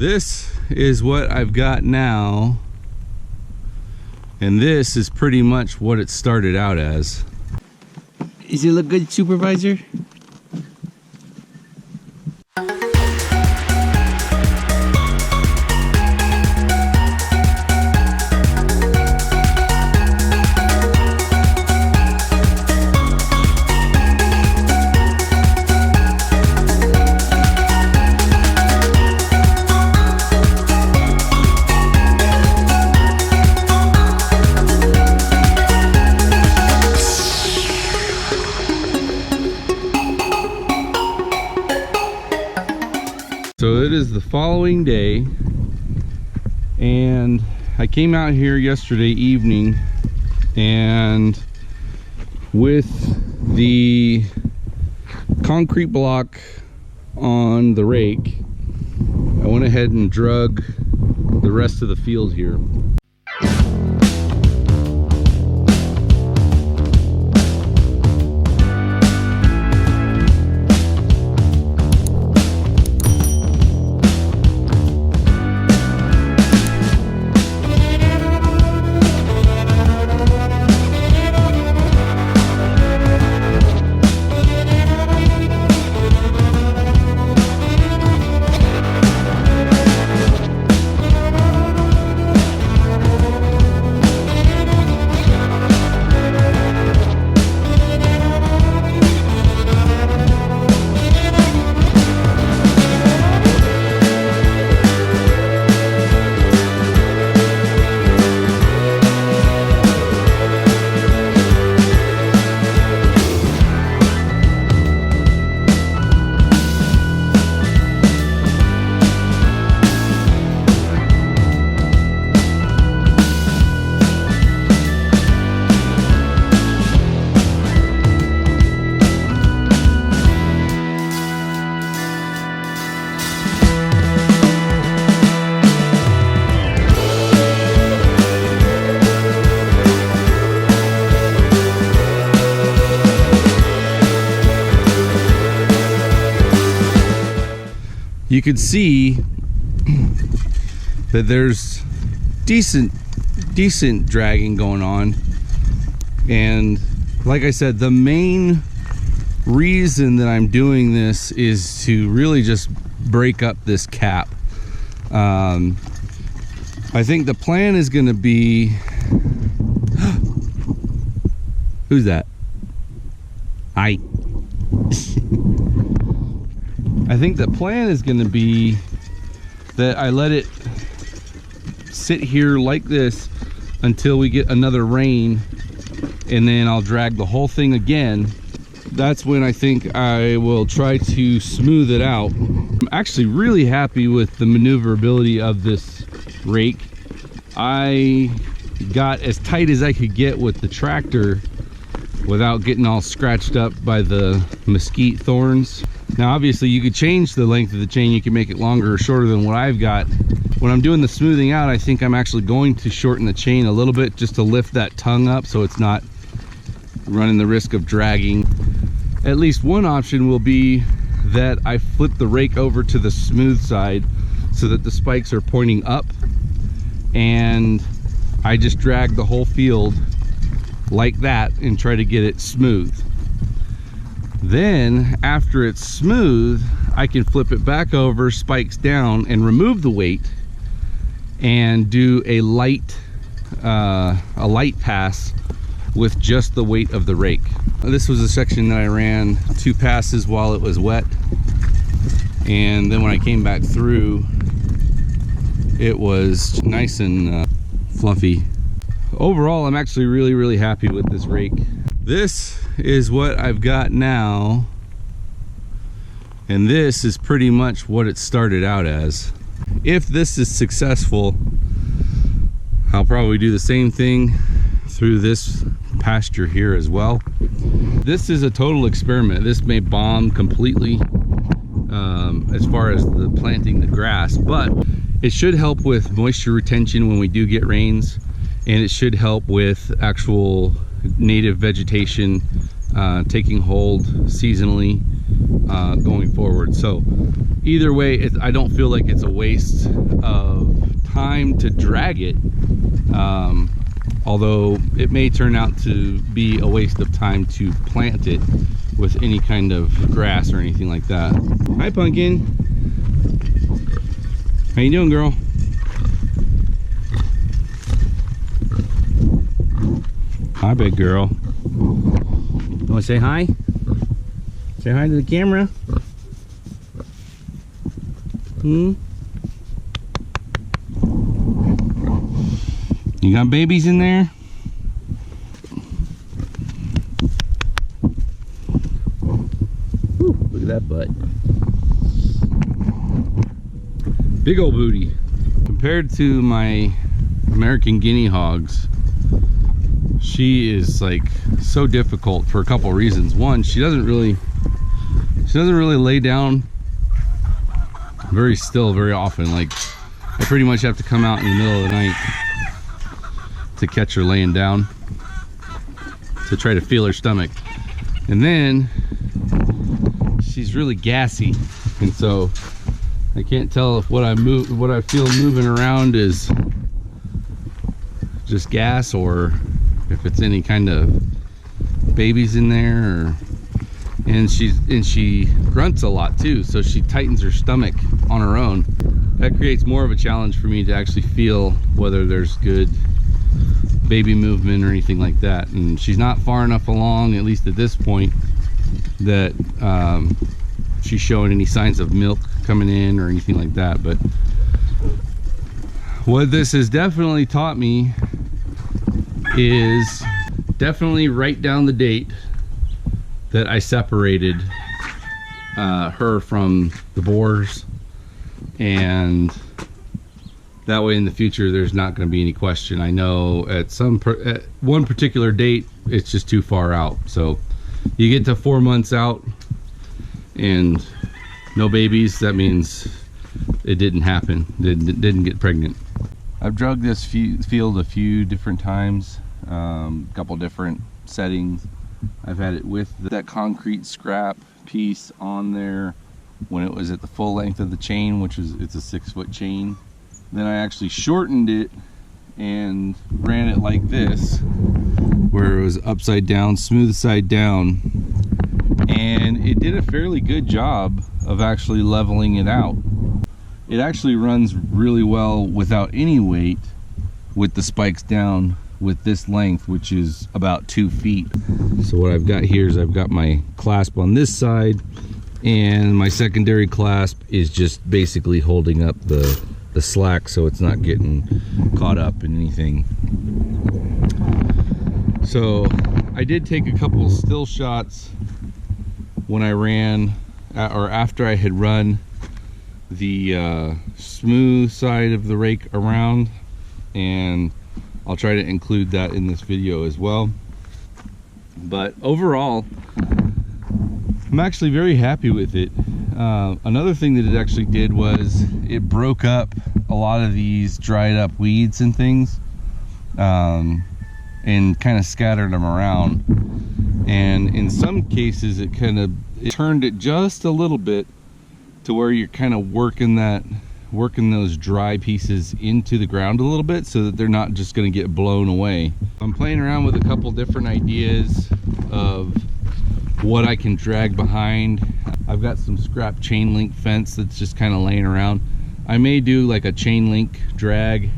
This is what I've got now, and this is pretty much what it started out as. Does it look good, Supervisor? So it is the following day, and I came out here yesterday evening, and with the concrete block on the rake, I went ahead and drug the rest of the field here. You could see that there's decent dragging going on, and like I said, the main reason that I'm doing this is to really just break up this cap. I think the plan is going to be who's that? Hi. I think the plan is going to be that I let it sit here like this until we get another rain, and then I'll drag the whole thing again. That's when I think I will try to smooth it out. I'm actually really happy with the maneuverability of this rake. I got as tight as I could get with the tractor without getting all scratched up by the mesquite thorns. Now obviously you could change the length of the chain. You can make it longer or shorter than what I've got. When I'm doing the smoothing out, I think I'm actually going to shorten the chain a little bit just to lift that tongue up so it's not running the risk of dragging. At least one option will be that I flip the rake over to the smooth side so that the spikes are pointing up, and I just drag the whole field like that and try to get it smooth. Then after it's smooth, I can flip it back over, spikes down, and remove the weight and do a light pass with just the weight of the rake. This was a section that I ran 2 passes while it was wet, and then when I came back through, it was nice and fluffy. Overall, I'm actually really happy with this rake. This is what I've got now, and this is pretty much what it started out as. If this is successful, I'll probably do the same thing through this pasture here as well. This is a total experiment. This may bomb completely as far as the planting the grass, but it should help with moisture retention when we do get rains, and it should help with actual native vegetation taking hold seasonally going forward. So either way, I don't feel like it's a waste of time to drag it, although it may turn out to be a waste of time to plant it with any kind of grass or anything like that. Hi, Pumpkin. How you doing, girl? Hi, big girl. You want to say hi? Say hi to the camera. You got babies in there? Whew, look at that butt. Big old booty. Compared to my American guinea hogs, she is like so difficult for a couple of reasons. One, she doesn't really lay down very still very often. Like, I pretty much have to come out in the middle of the night to catch her laying down to try to feel her stomach. And then she's really gassy, and so I can't tell if what I feel moving around is just gas or if it's any kind of babies in there. And she grunts a lot too, so she tightens her stomach on her own. That creates more of a challenge for me to actually feel whether there's good baby movement or anything like that. And she's not far enough along, at least at this point, that she's showing any signs of milk coming in or anything like that. But what this has definitely taught me is definitely write down the date that I separated her from the boars, and that way in the future there's not going to be any question. I know at one particular date it's just too far out. So you get to 4 months out and no babies, that means it didn't happen. Didn't get pregnant. I've drugged this field a few different times, a couple different settings. I've had it with that concrete scrap piece on there when it was at the full length of the chain, which is, it's a 6-foot chain. Then I actually shortened it and ran it like this, where it was upside down, smooth side down, and it did a fairly good job of actually leveling it out. It actually runs really well without any weight with the spikes down with this length, which is about 2 feet. So what I've got here is I've got my clasp on this side, and my secondary clasp is just basically holding up the slack so it's not getting caught up in anything. So I did take a couple still shots when I ran, or after I had run the smooth side of the rake around, and I'll try to include that in this video as well. But overall, I'm actually very happy with it. Another thing that it actually did was it broke up a lot of these dried up weeds and things, and kind of scattered them around. And in some cases it turned it just a little bit to where you're kind of working those dry pieces into the ground a little bit so that they're not just going to get blown away. I'm playing around with a couple different ideas of what I can drag behind. I've got some scrap chain link fence that's just kind of laying around. I may do like a chain link drag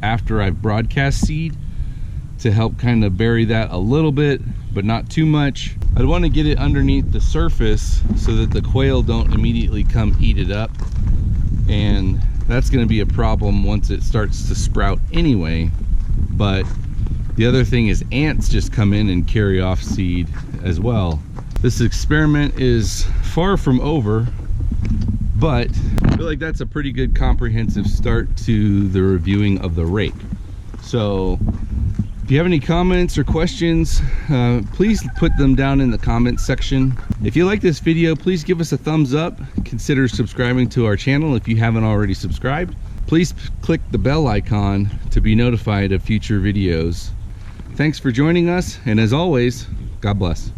after I've broadcast seed to help kind of bury that a little bit, but not too much. I'd want to get it underneath the surface so that the quail don't immediately come eat it up, and that's going to be a problem once it starts to sprout anyway. But the other thing is ants just come in and carry off seed as well. This experiment is far from over, but I feel like that's a pretty good comprehensive start to the reviewing of the rake. So if you have any comments or questions, please put them down in the comments section. If you like this video, please give us a thumbs up. Consider subscribing to our channel if you haven't already subscribed. Please click the bell icon to be notified of future videos. Thanks for joining us, and as always, God bless.